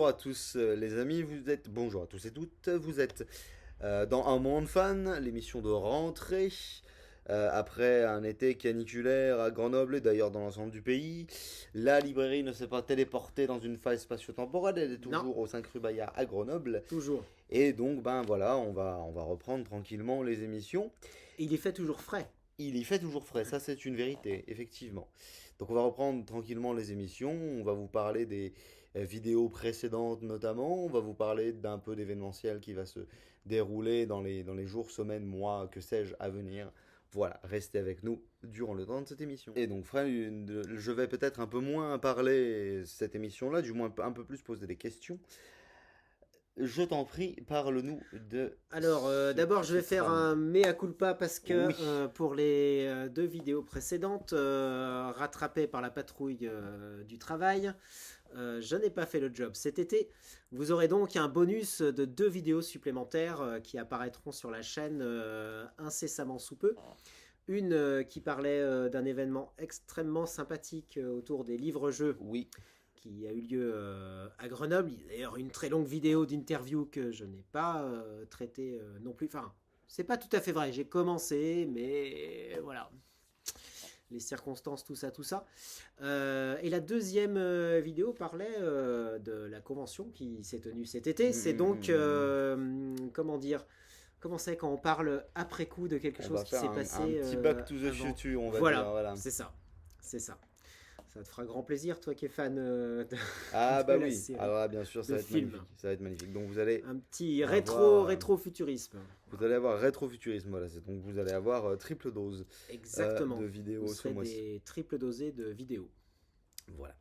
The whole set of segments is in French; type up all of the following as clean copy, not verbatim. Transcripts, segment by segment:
bonjour à tous les amis, bonjour à tous et toutes, vous êtes dans Un Moment de Fan, l'émission de rentrée, après un été caniculaire à Grenoble et d'ailleurs dans l'ensemble du pays. La librairie ne s'est pas téléportée dans une faille spatio-temporelle, elle est Non, toujours au 5 rue Bayard à Grenoble. toujours. Et donc ben voilà, on va reprendre tranquillement les émissions. Et il est fait toujours frais. Il y fait toujours frais, ça c'est une vérité, effectivement. Donc on va reprendre tranquillement les émissions, on va vous parler des vidéos précédentes notamment, on va vous parler d'un peu d'événementiel qui va se dérouler dans les jours, semaines, mois, que sais-je, à venir. Voilà, restez avec nous durant le temps de cette émission. Et donc Fred, je vais peut-être un peu moins parler cette émission-là, du moins un peu plus poser des questions. Je t'en prie, parle-nous de Alors, d'abord, je ce vais faire tram. un mea culpa parce que Oui. pour les deux vidéos précédentes, rattrapées par la patrouille du travail, je n'ai pas fait le job cet été. Vous aurez donc un bonus de deux vidéos supplémentaires qui apparaîtront sur la chaîne incessamment sous peu. Une qui parlait d'un événement extrêmement sympathique autour des livres-jeux Oui. qui a eu lieu à Grenoble. Il y a d'ailleurs une très longue vidéo d'interview que je n'ai pas traitée non plus. Enfin, c'est pas tout à fait vrai. J'ai commencé, mais voilà. Les circonstances, tout ça, tout ça. Et la deuxième vidéo parlait de la convention qui s'est tenue cet été. C'est donc, comment dire, comment c'est quand on parle après coup de quelque On chose va qui faire s'est un passé petit back to the avant. future, on va dire, Voilà, voilà. c'est ça. C'est ça. Ça te fera grand plaisir, toi qui es fan Ah de bah la oui, série, alors là, bien sûr, ça de va être film. magnifique, ça va être magnifique. Donc vous allez Un petit avoir, rétro-futurisme. vous allez avoir rétrofuturisme, voilà, donc vous allez avoir triple dose de Exactement. Vous vidéos ce serez mois-ci. des triple dosés de vidéos. Voilà.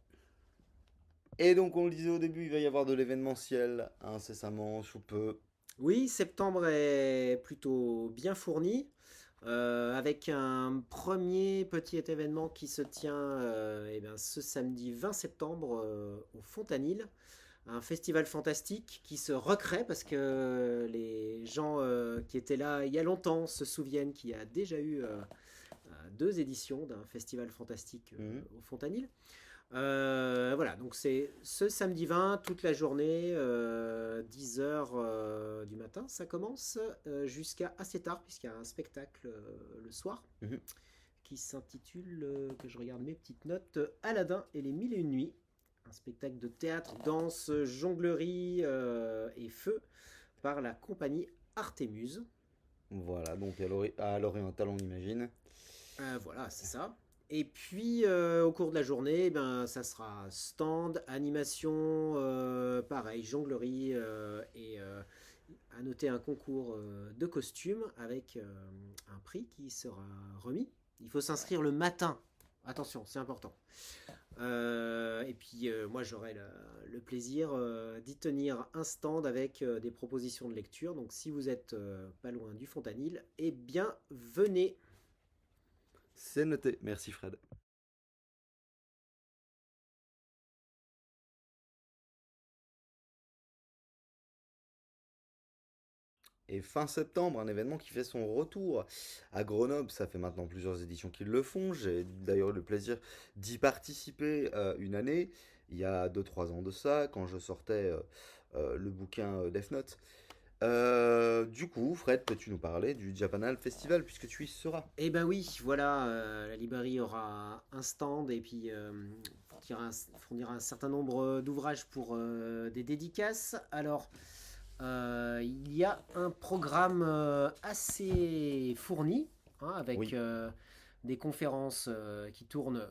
Et donc on le disait au début, il va y avoir de l'événementiel incessamment, sous peu. Oui, septembre est plutôt bien fourni, avec un premier petit événement qui se tient eh bien, ce samedi 20 septembre au Fontanil. Un festival fantastique qui se recrée parce que les gens qui étaient là il y a longtemps se souviennent qu'il y a déjà eu deux éditions d'un festival fantastique Mhm. au Fontanil. Voilà, donc c'est ce samedi 20, toute la journée, 10h du matin, ça commence, jusqu'à assez tard, puisqu'il y a un spectacle le soir, Mhm. qui s'intitule, que je regarde mes petites notes, Aladdin et les mille et une nuits. Un spectacle de théâtre, danse, jonglerie et feu par la compagnie Artémuse. Voilà, donc à l'oriental on imagine. Voilà, c'est ça. Et puis, au cours de la journée, ben, ça sera stand, animation, pareil, jonglerie, et à noter un concours de costumes avec un prix qui sera remis. Il faut s'inscrire le matin. Attention, c'est important. Et puis, moi, j'aurai le plaisir d'y tenir un stand avec des propositions de lecture. Donc, si vous êtes pas loin du Fontanil, eh bien, venez. C'est noté, merci Fred. Et fin septembre, un événement qui fait son retour à Grenoble. Ça fait maintenant plusieurs éditions qu'ils le font. J'ai d'ailleurs eu le plaisir d'y participer une année, il y a 2 3 ans de ça, quand je sortais le bouquin Death Note. Du coup, Fred, peux-tu nous parler du Japanal Festival puisque tu y seras? Eh ben oui, voilà, la librairie aura un stand et puis fournira un certain nombre d'ouvrages pour des dédicaces. Alors, il y a un programme assez fourni, hein, avec Oui. des conférences qui tournent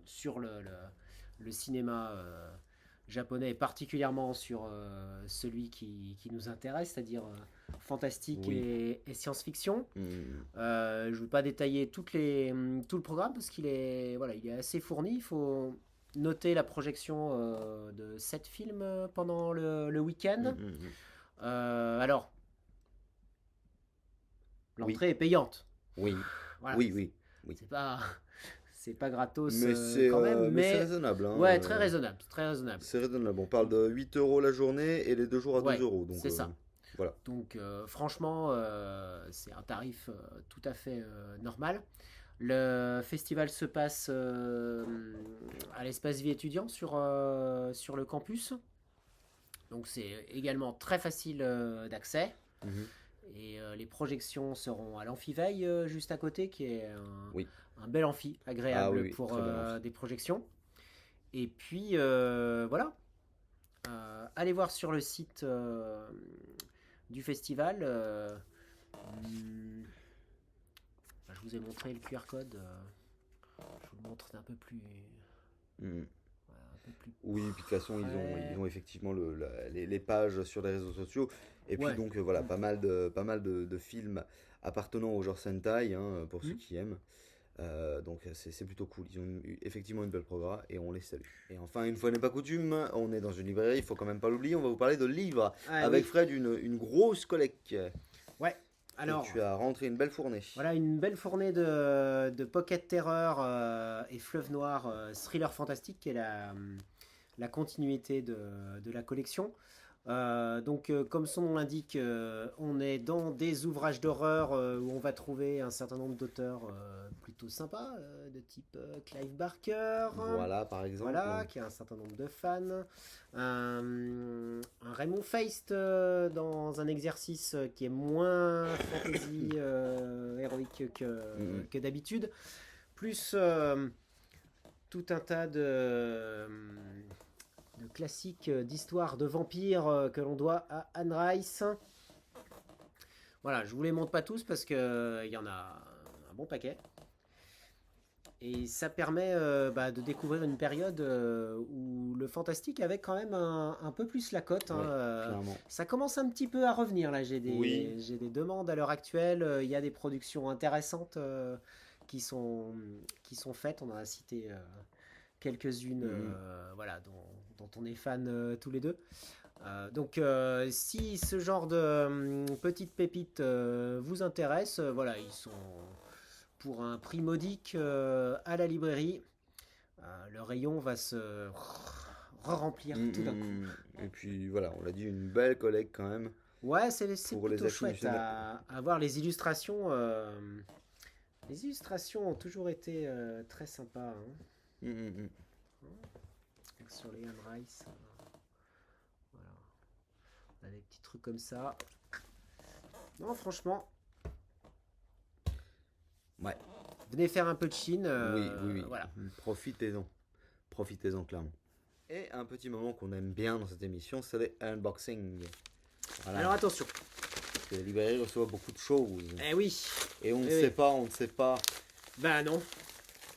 sur le cinéma japonais, et particulièrement sur celui qui nous intéresse, c'est-à-dire fantastique Oui. et science-fiction. Hmm. Je ne veux pas détailler tout le programme parce qu'il est, voilà, il est assez fourni. Il faut noter la projection de 7 films pendant le Hmm, week-end. hmm, hmm. Alors, Oui. l'entrée est payante. Oui. Voilà, Oui, oui. Oui. c'est pas, c'est pas gratos Mais quand même, c'est mais raisonnable, hein. ouais, très raisonnable, très raisonnable. C'est raisonnable. On parle de 8 euros la journée et les 2 jours à 2 Ouais, euros. Donc c'est ça. voilà. Donc, franchement, c'est un tarif tout à fait normal. Le festival se passe à l'espace vie étudiant sur le campus. Donc c'est également très facile d'accès. Mhm. Et les projections seront à l'Amphiveille juste à côté, qui est Oui. un bel amphi, Ah oui, agréable oui, pour très bel amphi. des projections. Et puis voilà, allez voir sur le site du festival. Je vous ai montré le QR code. Je vous le montre un peu plus. Mhm. Voilà, un peu plus Oui, puis de toute façon, près. ils ont effectivement les pages sur les réseaux sociaux. Et puis Ouais. donc, voilà, pas mal de films appartenant au genre Sentai, hein, pour ceux Mm. qui aiment. Donc c'est plutôt cool. Ils ont effectivement une belle programme et on les salue. Et enfin, une fois n'est pas coutume, on est dans une librairie, il faut quand même pas l'oublier. On va vous parler de livres Ah avec oui. Fred, une grosse collecte Ouais. que Alors, tu as rentré une belle fournée. voilà une belle fournée de Pocket Terror et Fleuve Noir thriller fantastique qui est la continuité de la collection. Donc, comme son nom l'indique, on est dans des ouvrages d'horreur où on va trouver un certain nombre d'auteurs plutôt sympas, de type Clive Barker, Voilà, par exemple. voilà, qui a un certain nombre de fans. Un Raymond Feist dans un exercice qui est moins fantasy héroïque Mhm. que d'habitude. Plus tout un tas de classiques d'histoire de vampires que l'on doit à Anne Rice. Voilà, je vous les montre pas tous parce que il y en a un bon paquet. Et ça permet de découvrir une période où le fantastique avait quand même un peu plus la cote. Ouais, clairement. Ça commence un petit peu à revenir là. Oui. J'ai des demandes à l'heure actuelle. Il y a des productions intéressantes qui sont faites. On en a cité quelques-unes Mhm. voilà, dont on est fan tous les deux. Donc si ce genre de petites pépites vous intéresse, voilà, ils sont pour un prix modique à la librairie. Le rayon va se remplir tout d'un coup. Et puis voilà, on l'a dit, une belle collecte quand même Ouais, c'est pour les plutôt chouette aficionados. à voir les illustrations. Les illustrations ont toujours été très sympas. Hein. Sur les Anne Rice. Voilà. On a des petits trucs comme ça. Non, franchement, Ouais, venez faire un peu de Chine. oui. Voilà. Profitez-en. Profitez-en clairement. Et un petit moment qu'on aime bien dans cette émission, c'est les unboxings. Voilà. Alors attention. Parce que les librairies reçoivent beaucoup de choses. Eh oui. Et on ne Eh sait oui. pas, on ne sait pas. Bah non.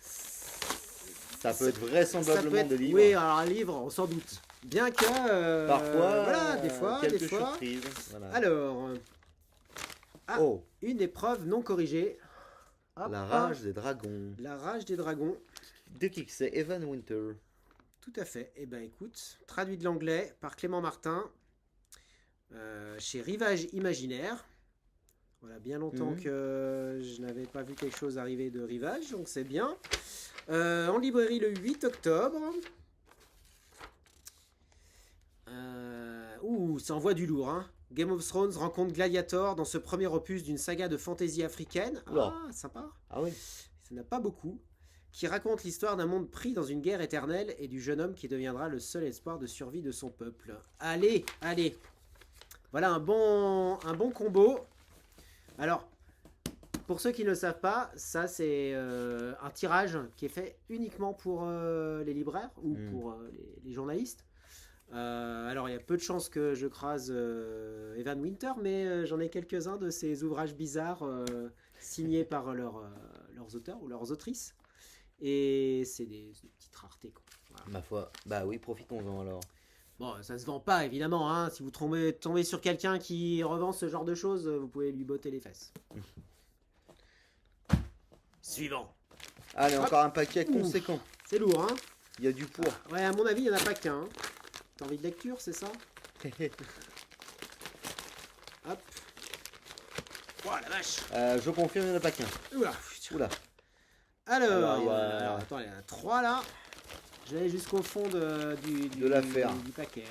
Ça peut être Ça peut vraisemblablement être, des livres. oui, alors un livre, on s'en doute. Bien que. Parfois, voilà, des fois. quelques surprises. Voilà. Alors. Oh, Une épreuve non corrigée. Hop, la rage des dragons. La rage des dragons. De qui que c'est? Evan Winter. Tout à fait. Eh ben écoute, traduit de l'anglais par Clément Martin chez Rivage Imaginaire. Voilà, bien longtemps que je n'avais pas vu quelque chose arriver de Rivage, donc c'est bien. En librairie le 8 octobre. Ça envoie du lourd, hein. Game of Thrones rencontre Gladiator dans ce premier opus d'une saga de fantasy africaine. Oula. Ah, sympa. Ah oui. Ça n'a pas beaucoup. Qui raconte l'histoire d'un monde pris dans une guerre éternelle et du jeune homme qui deviendra le seul espoir de survie de son peuple. Allez, allez. Voilà un bon combo. Alors, pour ceux qui ne le savent pas, ça c'est un tirage qui est fait uniquement pour les libraires ou pour les journalistes. Alors il y a peu de chances que je crase Evan Winter, mais j'en ai quelques-uns de ces ouvrages bizarres signés par leurs auteurs ou leurs autrices. Et c'est des petites raretés, quoi. Voilà. Ma foi. Bah oui, profitons-en alors. Bon, ça se vend pas évidemment, hein. Si vous tombez sur quelqu'un qui revend ce genre de choses, vous pouvez lui botter les fesses. Suivant. Allez, Hop. encore un paquet conséquent. C'est lourd, hein. Il y a du poids. Ouais, à mon avis, il n'y en a pas qu'un. Hein. T'as envie de lecture, c'est ça? Hop. Oh la vache. Je confirme, il n'y en a pas qu'un. Oula. Oula. Alors, il y a- alors, attends, il y en a 3 là. Je vais aller jusqu'au fond De l'affaire. du paquet.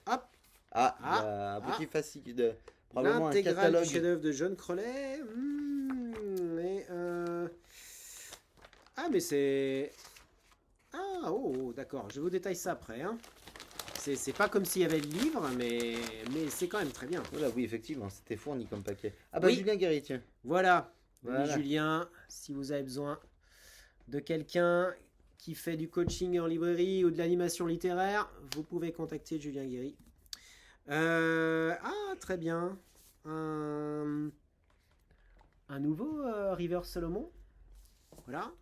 Hein. Hop. Ah, il y a un petit fascicule. Probablement un L'intégrale catalogue. du chef-d'œuvre de John Crowley. Ah, mais c'est. Ah, oh, d'accord. Je vous détaille ça après. Hein. C'est pas comme s'il y avait le livre, mais c'est quand même très bien. Voilà, oui, effectivement, c'était fourni comme paquet. Ah bah Oui. Julien Guéry, tiens. Voilà. Voilà. Julien, si vous avez besoin de quelqu'un qui fait du coaching en librairie ou de l'animation littéraire, vous pouvez contacter Julien Guéry. Très bien. Un nouveau River Solomon. Voilà.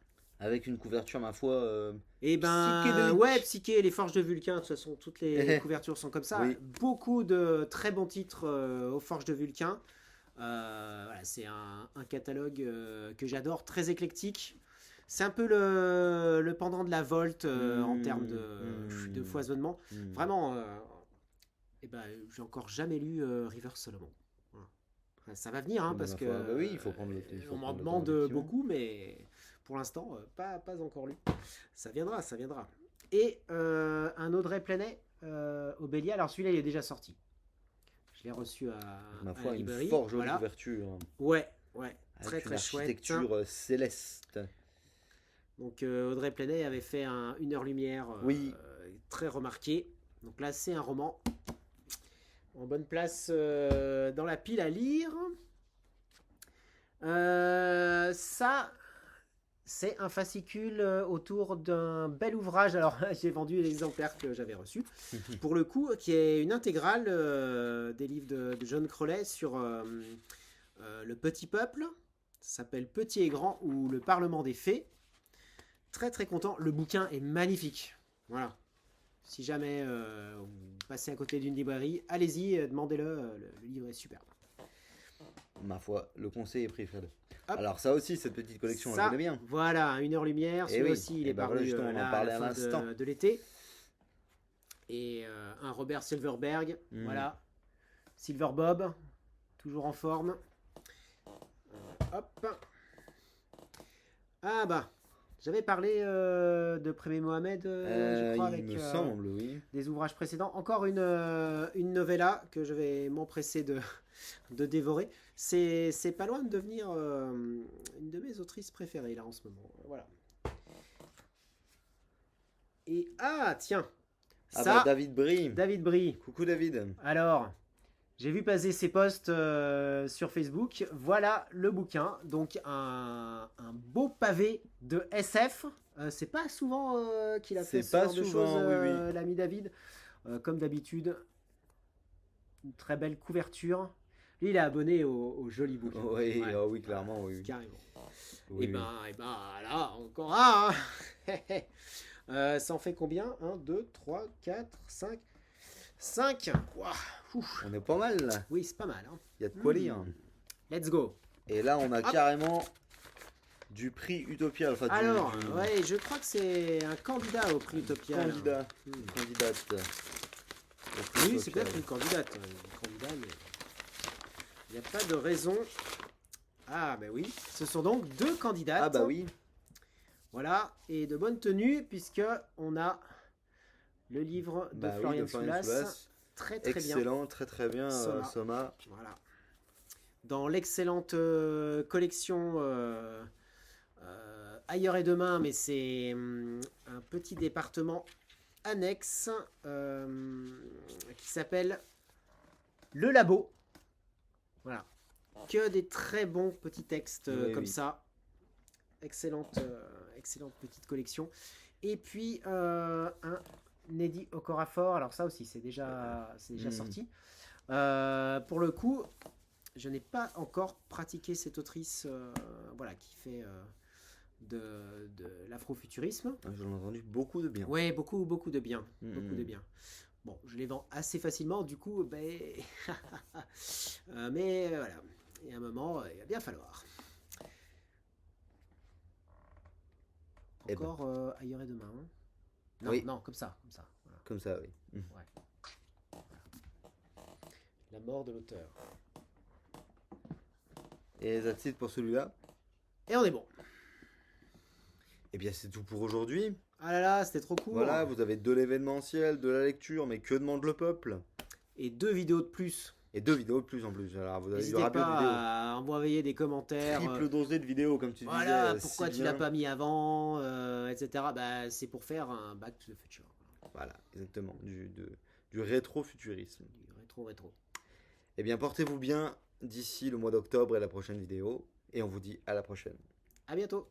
Avec une couverture, ma foi, Et psychédélique. ouais, Psyché, les Forges de Vulcain, de toute façon, toutes les couvertures sont comme ça. Oui. Beaucoup de très bons titres aux Forges de Vulcain. Voilà, c'est un catalogue que j'adore, très éclectique. C'est un peu le pendant de la Volt en termes de foisonnement. Vraiment, j'ai encore jamais lu River Solomon. Voilà. Enfin, ça va venir, hein, parce que bah oui, il faut prendre le temps. on m'en demande beaucoup, mais pour l'instant, pas encore lu. Ça viendra, ça viendra. Et un Audrey Plenet au Bélier. Alors celui-là, il est déjà sorti. Je l'ai reçu à la librairie. Une fort jolie voilà. couverture. Ouais. Avec Très une très chouette. architecture céleste. Donc Audrey Plenet avait fait Une heure lumière très remarqué. Donc là, c'est un roman en bonne place dans la pile à lire. Ça, c'est un fascicule autour d'un bel ouvrage. Alors, j'ai vendu l'exemplaire que j'avais reçu, pour le coup, qui est une intégrale des livres de John Crowley sur le petit peuple. Ça s'appelle Petit et Grand ou le Parlement des Fées. Très très content. Le bouquin est magnifique. Voilà. Si jamais vous passez à côté d'une librairie, allez-y, demandez-le. Le livre est superbe. Ma foi, le conseil est pris, Fred. Hop. Alors ça aussi, cette petite collection, on la connaît bien. Voilà, Une heure lumière. Celui-là aussi, il est paru justement, on en parlait à l'instant. de l'été. Et un Robert Silverberg. Voilà. Silver Bob, toujours en forme. Hop. Ah bah, j'avais parlé de Prémé Mohamed, je crois, avec me semble, oui. des ouvrages précédents. Encore une novella que je vais m'empresser de dévorer. C'est pas loin de devenir une de mes autrices préférées là en ce moment. Voilà. Et tiens, ça, David Brie. David Brie. Coucou David. Alors, j'ai vu passer ses posts sur Facebook. Voilà le bouquin. Donc un beau pavé de SF. C'est pas souvent qu'il a fait ce genre de choses, oui. l'ami David. Comme d'habitude, une très belle couverture. Lui, il est abonné au joli bouquin. Oui, ouais. Oui, clairement, oui. Carrément. Oui, et là, encore un. Ça en fait combien 1, 2, 3, 4, 5. 5. On est pas mal là. Oui, c'est pas mal. Il y a de quoi lire. Let's go. Et là, on a carrément du prix Utopia. Enfin, alors, ouais, je crois que c'est un candidat au prix Utopia. Candidate. Oui, c'est peut-être une candidate. Mais il n'y a pas de raison. Ah, bah oui. Ce sont donc 2 candidates. Ah, bah oui. Voilà. Et de bonne tenue, puisque on a le livre de Florian Soulas. Très bien. Excellent, très bien. Soma. Voilà. Dans l'excellente collection Ailleurs et Demain, mais c'est un petit département annexe qui s'appelle Le Labo. Voilà. Que des très bons petits textes comme ça. Excellente petite collection. Et puis un Neddy Okorafor. Alors ça aussi, c'est déjà sorti. Pour le coup, je n'ai pas encore pratiqué cette autrice qui fait de l'afrofuturisme. J'en ai entendu beaucoup de bien. Ouais, beaucoup de bien. Beaucoup de bien. Bon, je les vends assez facilement, du coup, mais voilà. Il y a un moment, il va bien falloir. Encore Ailleurs et Demain. Non, comme ça. Voilà. Comme ça, oui. Ouais. Voilà. La mort de l'auteur. Et that's it pour celui-là. Et on est bon. Eh bien, c'est tout pour aujourd'hui. Ah là là, c'était trop cool. Voilà, vous avez de l'événementiel, de la lecture, mais que demande le peuple? Et 2 vidéos de plus. Et 2 vidéos de plus en plus. Alors, vous avez n'hésitez pas à envoyer des commentaires. Triple dosé de vidéos, comme tu disais. Voilà, pourquoi tu l'as pas mis avant, etc. Bah, c'est pour faire un Back to the Future. Voilà, exactement. du rétrofuturisme. Du rétro. Eh bien, portez-vous bien d'ici le mois d'octobre et la prochaine vidéo. Et on vous dit à la prochaine. À bientôt.